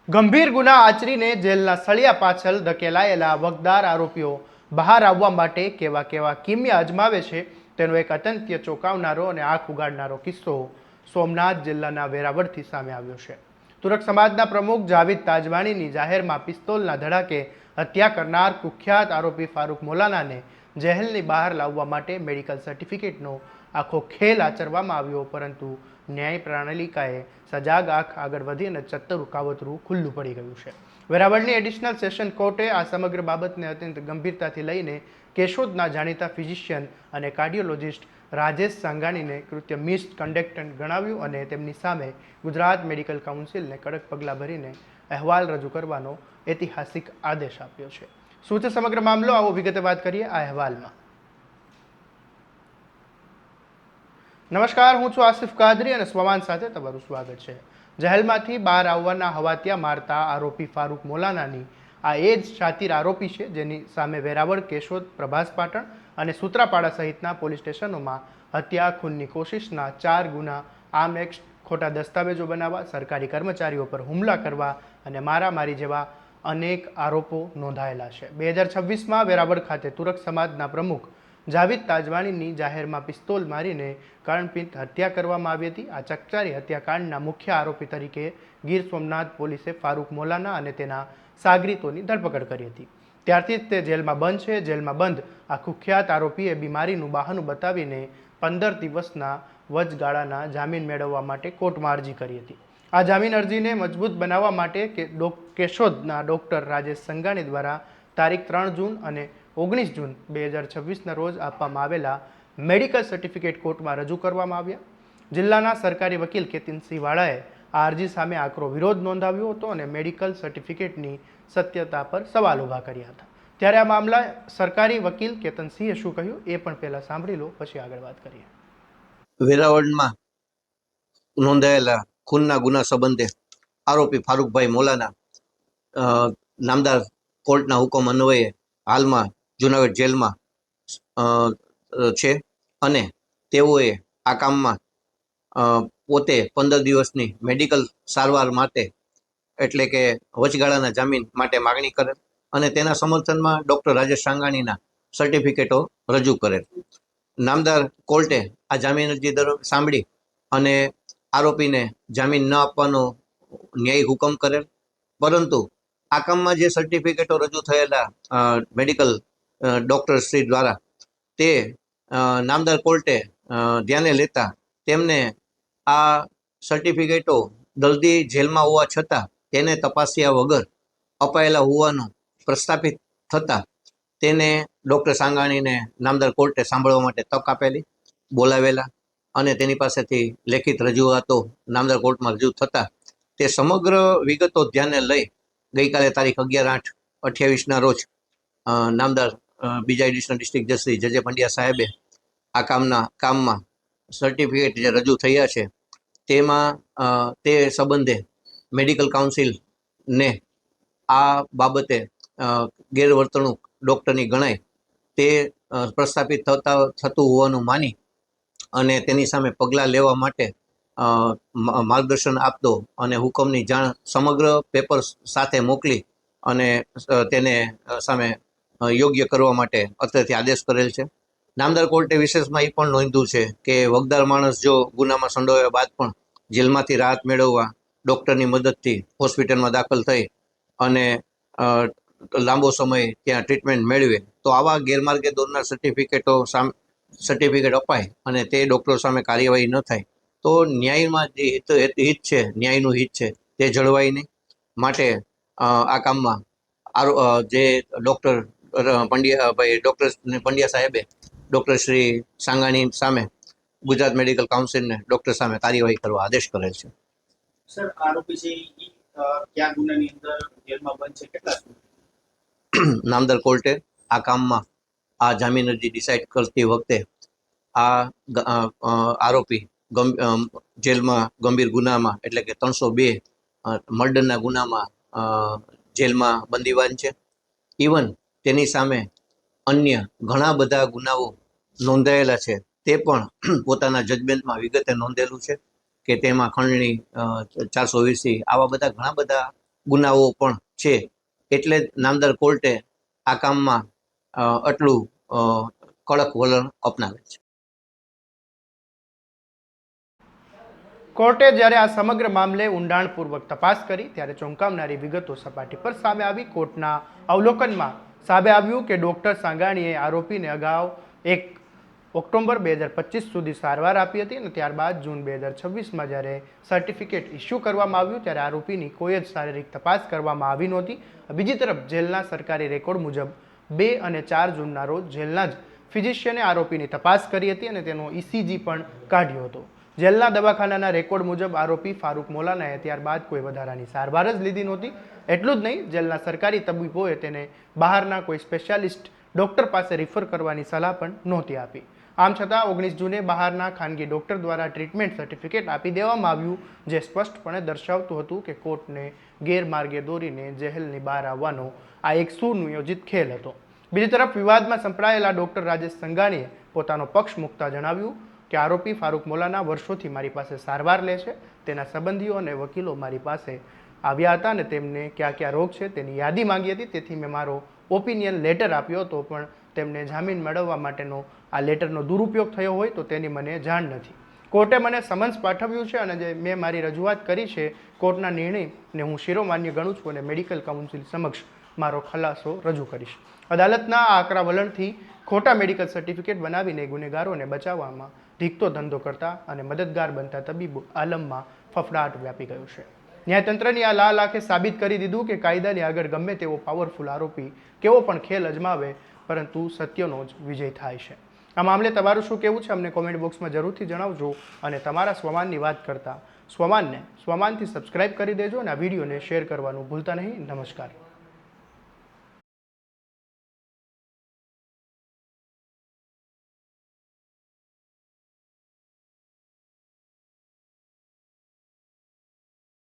ગંભીર ગુના આચરીને જેલના સળિયા પાછળ ધકેલાયેલા વગદાર આરોપીઓ બહાર આવવા માટે કેવા કેવા કિમિયા અજમાવે છે તેનો એક અત્યંત ચોંકાવનારો અને આંખ ઉગાડનારો કિસ્સો સોમનાથ જિલ્લાના વેરાવળથી સામે આવ્યો છે. તુરક સમાજના પ્રમુખ જાવેદ તાજવાણીની જાહેરમાં પિસ્તોલના ધડાકે હત્યા કરનાર કુખ્યાત આરોપી ફારૂક મોલાનાને જેલની બહાર લાવવા માટે મેડિકલ સર્ટિફિકેટનો આખો ખેલ આચરવામાં આવ્યો, પરંતુ ન્યાય પ્રણાલિકાએ સજાગ આંખ આગળ વધી અને ચત્તરું કાવતરું ખુલ્લું પડી ગયું છે. વેરાવળની એડિશનલ સેશન કોર્ટે આ સમગ્ર બાબતને અત્યંત ગંભીરતાથી લઈને કેશોદના જાણીતા ફિઝિશિયન અને કાર્ડિયોલોજિસ્ટ રાજેશ સાંગાણીને કૃત્ય મિસ કન્ડક્ટન્ટ ગણાવ્યું અને તેમની સામે ગુજરાત મેડિકલ કાઉન્સિલને કડક પગલાં ભરીને અહેવાલ રજૂ કરવાનો ઐતિહાસિક આદેશ આપ્યો છે. શું છે સમગ્ર મામલો, આવો વિગતે વાત કરીએ આ અહેવાલમાં. નમસ્કાર, હું છું આસિફ કાદરી અને સ્વમાન સાથે તમારું સ્વાગત છે. જેલમાંથી બહાર આવવાના હવાતિયા મારતા આરોપી ફારૂક મોલાનાની આ એ જ શાતીર આરોપી છે જેની સામે વેરાવળ, કેશોદ, પ્રભાસ પાટણ અને સૂત્રાપાડા સહિતના પોલીસ સ્ટેશનોમાં હત્યા, ખૂનની કોશિશના 4 ગુના, આર્મ એક્ટ, ખોટા દસ્તાવેજો બનાવવા, સરકારી કર્મચારીઓ પર હુમલા કરવા અને મારામારી જેવા અનેક આરોપો નોંધાયેલા છે. 2026માં વેરાવળ ખાતે તુરક સમાજના પ્રમુખ જાવેદ તાજવાણીની જાહેરમાં પિસ્તોલ મારીને કર્ણપિત હત્યા કરવામાં આવી હતી. આ ચકચારી હત્યાકાંડના મુખ્ય આરોપી તરીકે ગીર સોમનાથ પોલીસે ફારૂક મોલાના અને તેના સાગરીતોની ધરપકડ કરી હતી. ત્યારથી જ તે જેલમાં બંધ છે. જેલમાં બંધ આ કુખ્યાત આરોપીએ બીમારીનું બહાનું બતાવીને 15 દિવસના વચગાળાના જામીન મેળવવા માટે કોર્ટમાં અરજી કરી હતી. આ જામીન અરજીને મજબૂત બનાવવા માટે કેશોદના ડોક્ટર રાજેશ સંઘાણી દ્વારા તારીખ 3 જૂન અને 19 જૂન 2026ના રોજ આપવામાં આવેલા મેડિકલ સર્ટિફિકેટ કોર્ટમાં રજૂ કરવામાં આવ્યા. જિલ્લાના સરકારી વકીલ કેતનસિંહ વાળાએ આ અરજી સામે આકરો વિરોધ નોંધાવ્યો હતો અને મેડિકલ સર્ટિફિકેટની સત્યતા પર સવાલ ઊભા કર્યા હતા. ત્યારે આ મામલા સરકારી વકીલ કેતનસિંહે શું કહ્યું એ પણ પહેલા સાંભળી લો, પછી આગળ વાત કરીએ. વેરાવળમાં નોંધાયેલા ખૂનના ગુના સંબંધે આરોપી ફારૂકભાઈ મોલાના નામદાર કોર્ટના હુકમ અન્વયે હાલમાં જુનાગઢ જેલમાં છે અને તેઓએ આ કામમાં પોતે 15 દિવસની મેડિકલ સારવાર માટે એટલે કે વચગાળાના જામીન માટે માગણી કરેલ અને તેના સમર્થનમાં ડૉક્ટર રાજેશ સાંગાણીના સર્ટિફિકેટો રજૂ કરેલ. નામદાર કોર્ટે આ જામીન અરજી સાંભળી અને આરોપીને જામીન ન આપવાનો ન્યાયિક હુકમ કરેલ, પરંતુ આ કામમાં જે સર્ટિફિકેટો રજૂ થયેલા મેડિકલ ડૉક્ટર શ્રી દ્વારા તે નામદાર કોર્ટે ધ્યાને લેતા તેમને આ સર્ટિફિકેટો દર્દી જેલમાં હોવા છતાં તેને તપાસ્યા વગર અપાયેલા હોવાનું પ્રસ્થાપિત થતાં તેને ડૉક્ટર સાંગાણીને નામદાર કોર્ટે સાંભળવા માટે તક આપેલી, બોલાવેલા અને તેની પાસેથી લેખિત રજૂઆતો નામદાર કોર્ટમાં રજૂ થતાં તે સમગ્ર વિગતો ધ્યાને લઈ ગઈકાલે તારીખ 11/8/28ના રોજ નામદાર બીજા એડિશનલ ડિસ્ટ્રિક્ટ જજ શ્રી જજે પંડ્યા સાહેબે આ કામમાં સર્ટિફિકેટ જે રજૂ થયા છે તેમાં તે સંબંધે મેડિકલ કાઉન્સિલને આ બાબતે ગેરવર્તણૂક ડૉક્ટરની ગણાય તે પ્રસ્થાપિત થતું હોવાનું માની અને તેની સામે પગલાં લેવા માટે માર્ગદર્શન આપતો અને હુકમની જાણ સમગ્ર પેપર સાથે મોકલી અને તેને સામે યોગ્ય કરવા માટે અત્રેથી આદેશ કરેલ છે. નામદાર કોર્ટે વિશેષમાં એ પણ નોંધ્યું છે કે વગદાર માણસ જો ગુનામાં સંડોવાયા બાદ પણ જેલમાંથી રાહત મેળવવા ડૉક્ટરની મદદથી હોસ્પિટલમાં દાખલ થઈ અને લાંબો સમય ત્યાં ટ્રીટમેન્ટ મેળવે તો આવા ગેરમાર્ગે દોરનાર સર્ટિફિકેટ અપાય અને તે ડૉક્ટરો સામે કાર્યવાહી ન થાય તો ન્યાયમાં જે હિત છે, ન્યાયનું હિત છે તે જળવાય નહીં. માટે આ કામમાં જે ડૉક્ટર પંડ્યા સાહેબે ડૉક્ટર શ્રી સાંગાણી સામે ગુજરાત મેડિકલ કાઉન્સિલને ડૉક્ટર સામે કાર્યવાહી કરવા આદેશ કરેલ છે. સર, આરોપી છે કયા ગુનાની અંદર જેલમાં બંધ છે, કેટલા? નામદાર કોર્ટે આ કામમાં આ જામીન અરજી ડિસાઇડ કરતી વખતે આ આરોપી જેલમાં ગંભીર ગુનામાં એટલે કે 302 મર્ડરના ગુનામાં જેલમાં બંદીવાન છે. ઇવન તેની સામે અન્ય ઘણા બધા ગુનાઓ નોંધાયેલા છે તે પણ પોતાના જજમેન્ટમાં વિગતે નોંધેલું છે કે તેમાં ખંડણી 420 આવા બધા ઘણા બધા ગુનાઓ પણ છે. એટલે જ નામદાર કોર્ટે આ કામમાં આટલું કડક વલણ અપનાવે છે. કોર્ટે જ્યારે આ સમગ્ર મામલે ઊંડાણપૂર્વક તપાસ કરી ત્યારે ચોંકાવનારી વિગતો સપાટી પર સામે આવી. કોર્ટના અવલોકનમાં સામે આવ્યું કે ડોક્ટર સાંગાણીએ આરોપીને અગાઉ 1 ઓક્ટોબર 2025 સુધી સારવાર આપી હતી અને ત્યારબાદ જૂન 2026માં જ્યારે સર્ટિફિકેટ ઇસ્યુ કરવામાં આવ્યું ત્યારે આરોપીની કોઈ જ શારીરિક તપાસ કરવામાં આવી નહોતી. બીજી તરફ જેલના સરકારી રેકોર્ડ મુજબ 2 અને 4 જૂનના રોજ જેલના જ ફિઝિશિયને આરોપીની તપાસ કરી હતી અને તેનો ઇસીજી પણ કાઢ્યો હતો. જેલના દવાખાનાના રેકોર્ડ મુજબ આરોપી ફારૂક મોલાનાએ ત્યારબાદ કોઈ વધારાની સારવાર જ લીધી નહોતી. એટલું જ નહીં, જેલના સરકારી તબીબોએ તેને બહારના કોઈ સ્પેશિયાલિસ્ટ ડૉક્ટર પાસે રિફર કરવાની સલાહ પણ નહોતી આપી. આમ છતાં 19 જૂને બહારના ખાનગી ડૉક્ટર દ્વારા ટ્રીટમેન્ટ સર્ટિફિકેટ આપી દેવામાં આવ્યું, જે સ્પષ્ટપણે દર્શાવતું હતું કે કોર્ટને ગેરમાર્ગે દોરીને જેલની બહાર આવવાનો આ એક સુનિયોજિત ખેલ હતો. બીજી તરફ વિવાદમાં સંપડાયેલા ડૉક્ટર રાજેશ સંઘાણીએ પોતાનો પક્ષ મૂકતા જણાવ્યું કે આરોપી ફારૂક મોલાના વર્ષોથી મારી પાસે સારવાર લે છે. તેના સંબંધીઓ અને વકીલો મારી પાસે આવ્યા હતા અને તેમને ક્યાં ક્યાં રોગ છે તેની યાદી માંગી હતી. તેથી મેં મારો ઓપિનિયન લેટર આપ્યો હતો, પણ તેમને જામીન મેળવવા માટેનો આ લેટરનો દુરુપયોગ થયો હોય તો તેની મને જાણ નથી. કોર્ટે મને સમન્સ પાઠવ્યું છે અને જે મેં મારી રજૂઆત કરી છે, કોર્ટના નિર્ણયને હું શિરોમાન્ય ગણું છું અને મેડિકલ કાઉન્સિલ સમક્ષ મારો ખલાસો રજૂ કરીશ. અદાલતના આ આકરા વલણથી ખોટા મેડિકલ સર્ટિફિકેટ બનાવીને ગુનેગારોને બચાવવામાં ધીકતો ધંધો કરતા અને મદદગાર બનતા તબીબો આલમમાં ફફડાટ વ્યાપી ગયો છે. ન્યાયતંત્રની આ લાલ આંખે સાબિત કરી દીધું કે કાયદાની આગળ ગમે તેવો પાવરફુલ આરોપી કેવો પણ ખેલ અજમાવે, પરંતુ સત્યનો જ વિજય થાય છે. આ મામલે તમારું શું કહેવું છે અમને કોમેન્ટ બોક્સમાં જરૂરથી જણાવજો અને તમારા સ્વમાનની વાત કરતા સ્વમાનથી સબસ્ક્રાઇબ કરી દેજો અને આ વિડીયોને શેર કરવાનું ભૂલતા નહીં. નમસ્કાર.